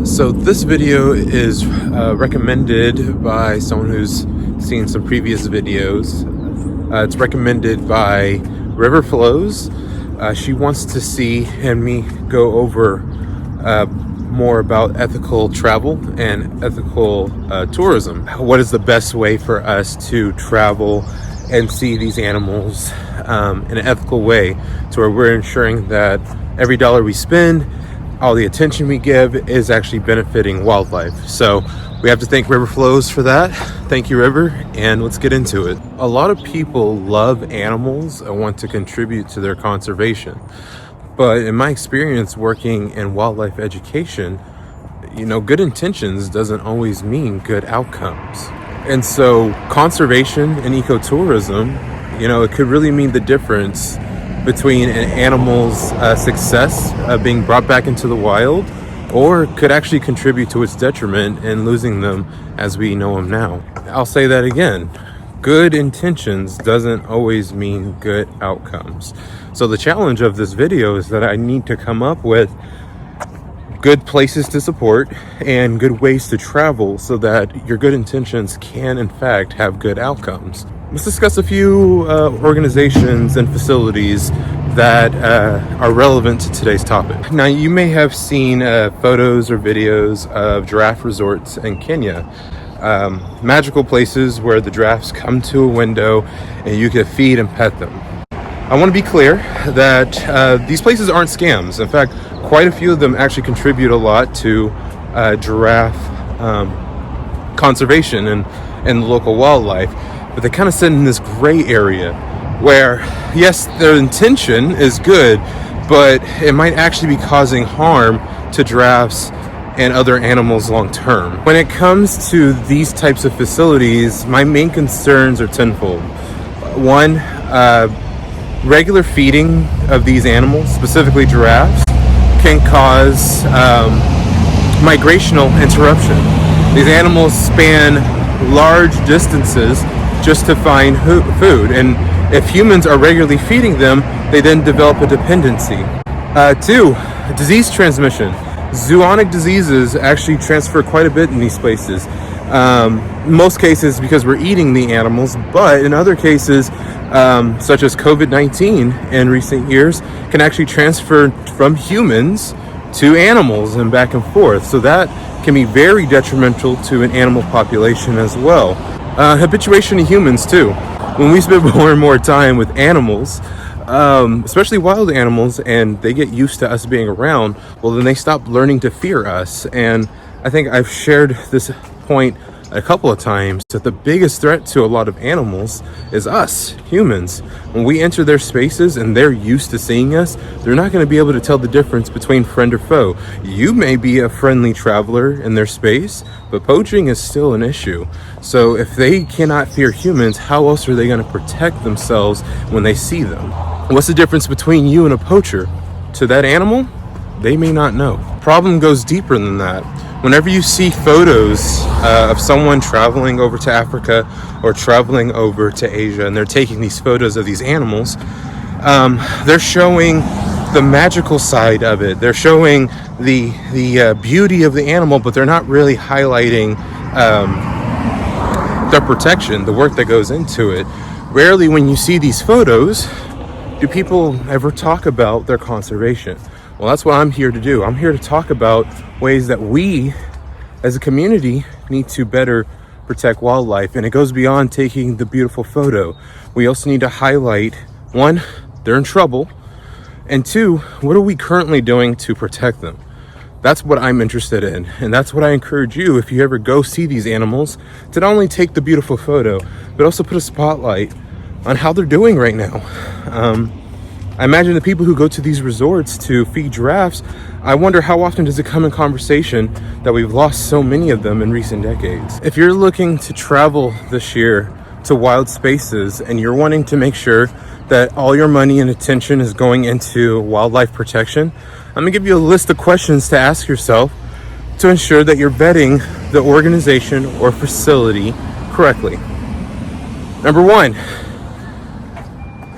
So this video is recommended by someone who's seen some previous videos. It's recommended by River Flows. She wants to see and me go over more about ethical travel and ethical tourism. What is the best way for us to travel and see these animals in an ethical way, to where we're ensuring that every dollar we spend, all the attention we give, is actually benefiting wildlife. So we have to thank River Flows for that. Thank you, River, and let's get into it. A lot of people love animals and want to contribute to their conservation. But in my experience working in wildlife education, good intentions doesn't always mean good outcomes. And so conservation and ecotourism, it could really mean the difference between an animal's success being brought back into the wild, or could actually contribute to its detriment in losing them as we know them now. I'll say that again. Good intentions doesn't always mean good outcomes. So the challenge of this video is that I need to come up with good places to support and good ways to travel so that your good intentions can in fact have good outcomes. Let's discuss a few organizations and facilities that are relevant to today's topic. Now, you may have seen photos or videos of giraffe resorts in Kenya. Magical places where the giraffes come to a window and you can feed and pet them. I want to be clear that these places aren't scams. In fact, quite a few of them actually contribute a lot to giraffe conservation and local wildlife. But they kind of sit in this gray area where, yes, their intention is good, but it might actually be causing harm to giraffes and other animals long term. When it comes to these types of facilities, my main concerns are tenfold. One, regular feeding of these animals, specifically giraffes, can cause migrational interruption. These animals span large distances just to find food, and if humans are regularly feeding them, they then develop a dependency. Two, disease transmission. Zoonotic diseases actually transfer quite a bit in these places. Most cases because we're eating the animals, but in other cases, such as COVID-19 in recent years, can actually transfer from humans to animals and back and forth. So that can be very detrimental to an animal population as well. Habituation to humans too. When we spend more and more time with animals, especially wild animals, and they get used to us being around, well, then they stop learning to fear us. And I think I've shared this point a couple of times, that the biggest threat to a lot of animals is us, humans. When we enter their spaces and they're used to seeing us, they're not going to be able to tell the difference between friend or foe. You may be a friendly traveler in their space, but poaching is still an issue. So if they cannot fear humans, how else are they going to protect themselves when they see them? What's the difference between you and a poacher? To that animal, they may not know. Problem goes deeper than that. Whenever you see photos of someone traveling over to Africa or traveling over to Asia, and they're taking these photos of these animals, they're showing the magical side of it. They're showing the beauty of the animal, but they're not really highlighting their protection, the work that goes into it. Rarely when you see these photos do people ever talk about their conservation. Well, that's what I'm here to do. I'm here to talk about ways that we as a community need to better protect wildlife. And it goes beyond taking the beautiful photo. We also need to highlight, one, they're in trouble, and two, what are we currently doing to protect them? That's what I'm interested in. And that's what I encourage you, if you ever go see these animals, to not only take the beautiful photo, but also put a spotlight on how they're doing right now. I imagine the people who go to these resorts to feed giraffes, I wonder how often does it come in conversation that we've lost so many of them in recent decades. If you're looking to travel this year to wild spaces and you're wanting to make sure that all your money and attention is going into wildlife protection, I'm gonna give you a list of questions to ask yourself to ensure that you're vetting the organization or facility correctly. Number one,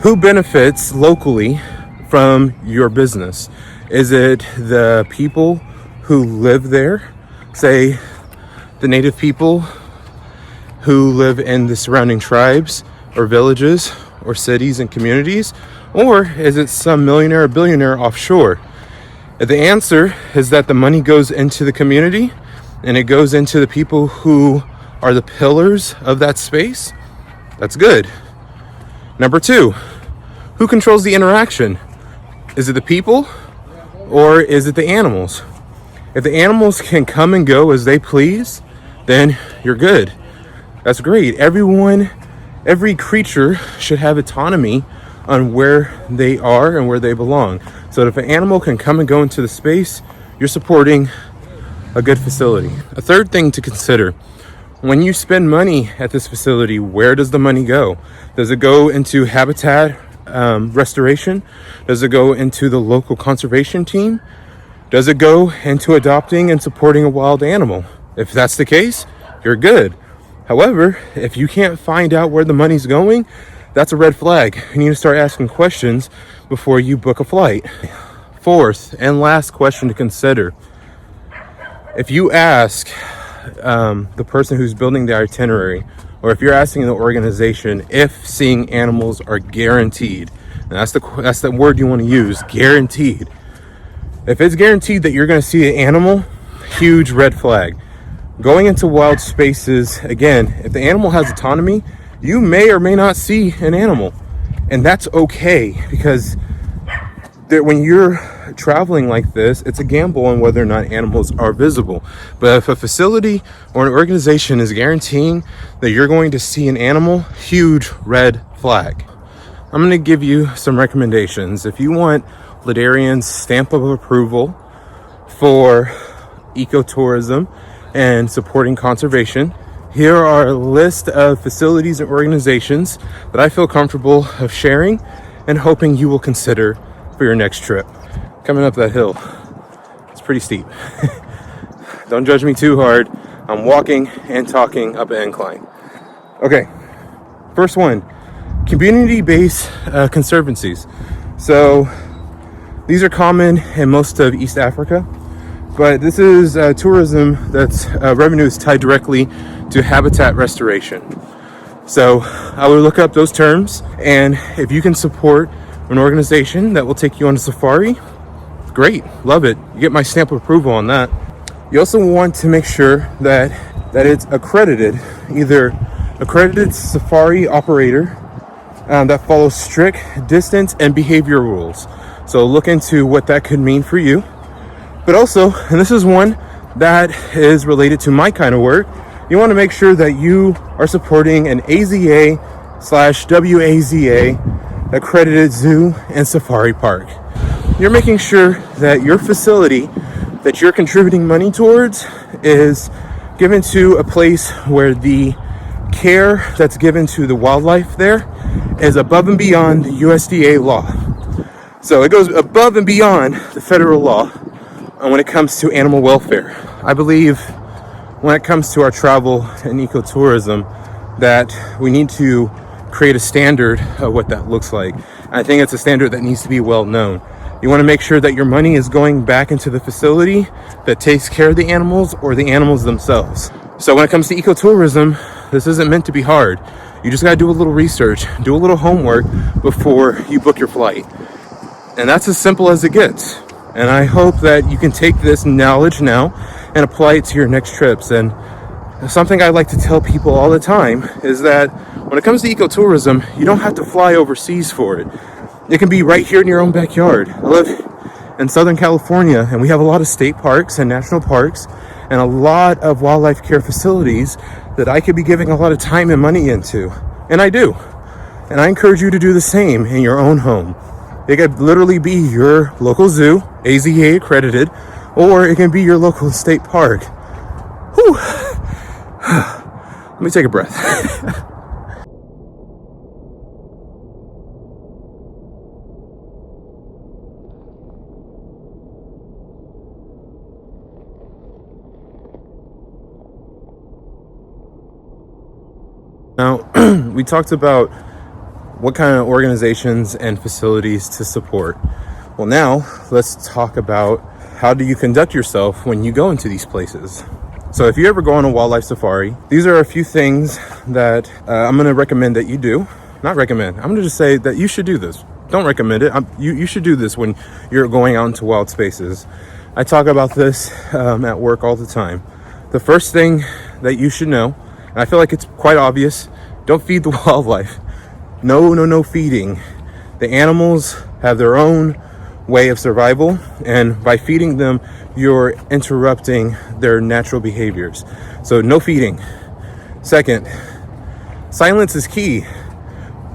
who benefits locally from your business? Is it the people who live there? say, the native people who live in the surrounding tribes or villages or cities and communities? Or is it some millionaire or billionaire offshore? If the answer is that the money goes into the community and it goes into the people who are the pillars of that space, that's good. Number two, who controls the interaction? Is it the people or is it the animals? If the animals can come and go as they please, then you're good. That's great. Every creature should have autonomy on where they are and where they belong. So if an animal can come and go into the space, you're supporting a good facility. A third thing to consider, when you spend money at this facility, where does the money go? Does it go into habitat restoration? Does it go into the local conservation team? Does it go into adopting and supporting a wild animal? If that's the case, you're good. However, if you can't find out where the money's going, that's a red flag. You need to start asking questions before you book a flight. Fourth and last question to consider. If you ask the person who's building the itinerary, or if you're asking the organization if seeing animals are guaranteed, and that's the word you want to use, guaranteed. If it's guaranteed that you're going to see an animal, huge red flag. Going into wild spaces, again, if the animal has autonomy, you may or may not see an animal. And that's okay, because when you're traveling like this, it's a gamble on whether or not animals are visible. But if a facility or an organization is guaranteeing that you're going to see an animal, huge red flag. I'm going to give you some recommendations. If you want LaDaryn's stamp of approval for ecotourism and supporting conservation, here are a list of facilities and organizations that I feel comfortable of sharing and hoping you will consider for your next trip. Coming up that hill, it's pretty steep. Don't judge me too hard. I'm walking and talking up an incline. Okay, first one, community-based conservancies. So these are common in most of East Africa, but this is tourism that's revenue is tied directly to habitat restoration. So I would look up those terms, and if you can support an organization that will take you on a safari, great, love it. You get my stamp of approval on that. You also want to make sure that it's accredited, either accredited safari operator that follows strict distance and behavior rules. So look into what that could mean for you. But also, and this is one that is related to my kind of work, you want to make sure that you are supporting an AZA/WAZA accredited zoo and safari park. You're making sure that your facility that you're contributing money towards is given to a place where the care that's given to the wildlife there is above and beyond the USDA law. So it goes above and beyond the federal law when it comes to animal welfare. I believe when it comes to our travel and ecotourism that we need to create a standard of what that looks like. I think it's a standard that needs to be well known. You want to make sure that your money is going back into the facility that takes care of the animals or the animals themselves. So when it comes to ecotourism, this isn't meant to be hard. You just got to do a little research, do a little homework before you book your flight. And that's as simple as it gets. And I hope that you can take this knowledge now and apply it to your next trips. And something I like to tell people all the time is that when it comes to ecotourism, you don't have to fly overseas for it. It can be right here in your own backyard. I live in Southern California, and we have a lot of state parks and national parks and a lot of wildlife care facilities that I could be giving a lot of time and money into. And I do. And I encourage you to do the same in your own home. It could literally be your local zoo, AZA accredited, or it can be your local state park. Whew. Let me take a breath. Now, we talked about what kind of organizations and facilities to support. Well, now let's talk about how do you conduct yourself when you go into these places. So if you ever go on a wildlife safari, these are a few things that I'm going to recommend that you do. Not recommend, I'm going to just say that you should do this. Don't recommend it. You should do this when you're going out into wild spaces. I talk about this at work all the time. The first thing that you should know, and I feel like it's quite obvious, don't feed the wildlife. No feeding. The animals have their own way of survival, and by feeding them, you're interrupting their natural behaviors. So no feeding. Second, silence is key.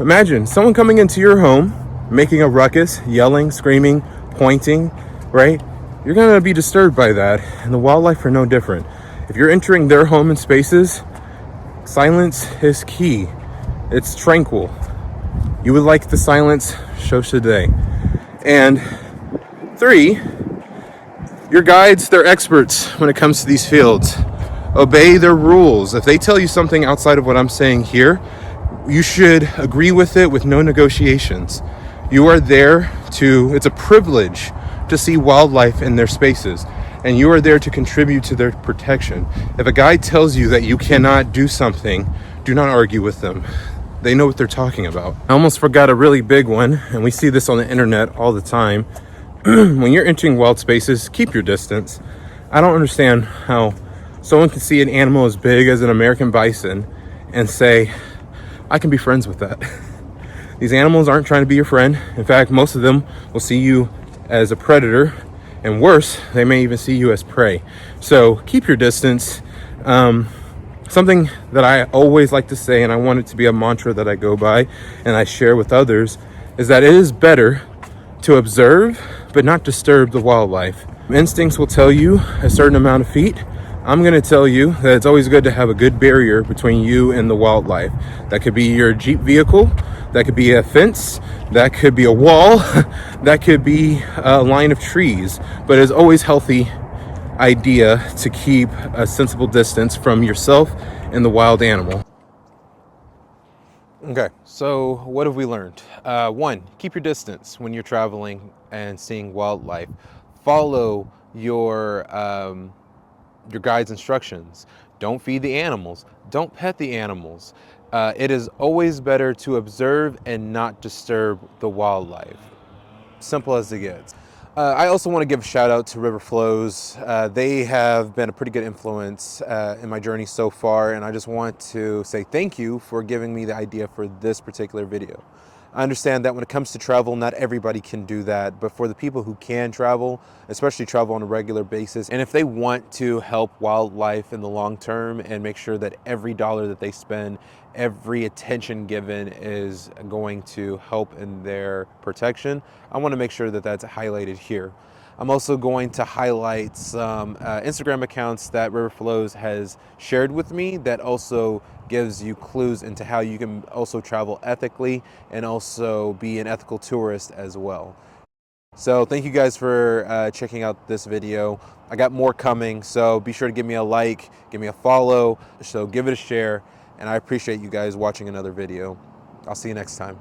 Imagine someone coming into your home, making a ruckus, yelling, screaming, pointing, right? You're gonna be disturbed by that, and the wildlife are no different. If you're entering their home and spaces, silence is key. It's tranquil. You would like the silence, show today. And 3, your guides, they're experts when it comes to these fields. Obey their rules. If they tell you something outside of what I'm saying here, you should agree with it with no negotiations. You are there it's a privilege to see wildlife in their spaces, and you are there to contribute to their protection. If a guide tells you that you cannot do something, do not argue with them. They know what they're talking about. I almost forgot a really big one, and we see this on the internet all the time. When you're entering wild spaces, keep your distance. I don't understand how someone can see an animal as big as an American bison and say, I can be friends with that. These animals aren't trying to be your friend. In fact, most of them will see you as a predator, and worse, they may even see you as prey. So keep your distance. Something that I always like to say, and I want it to be a mantra that I go by and I share with others, is that it is better to observe but not disturb the wildlife. Instincts will tell you a certain amount of feet. I'm going to tell you that it's always good to have a good barrier between you and the wildlife. That could be your Jeep vehicle, that could be a fence, that could be a wall, that could be a line of trees. But it's always healthy idea to keep a sensible distance from yourself and the wild animal. Okay, so what have we learned? 1, keep your distance when you're traveling and seeing wildlife. Follow your guide's instructions. Don't feed the animals. Don't pet the animals. It is always better to observe and not disturb the wildlife. Simple as it gets. I also want to give a shout out to River Flows. They have been a pretty good influence in my journey so far, and I just want to say thank you for giving me the idea for this particular video. I understand that when it comes to travel, not everybody can do that, but for the people who can travel, especially travel on a regular basis, and if they want to help wildlife in the long term and make sure that every dollar that they spend, every attention given is going to help in their protection, I want to make sure that that's highlighted here. I'm also going to highlight some Instagram accounts that River Flows has shared with me that also gives you clues into how you can also travel ethically and also be an ethical tourist as well. So thank you guys for checking out this video. I got more coming, so be sure to give me a like, give me a follow, so give it a share, and I appreciate you guys watching another video. I'll see you next time.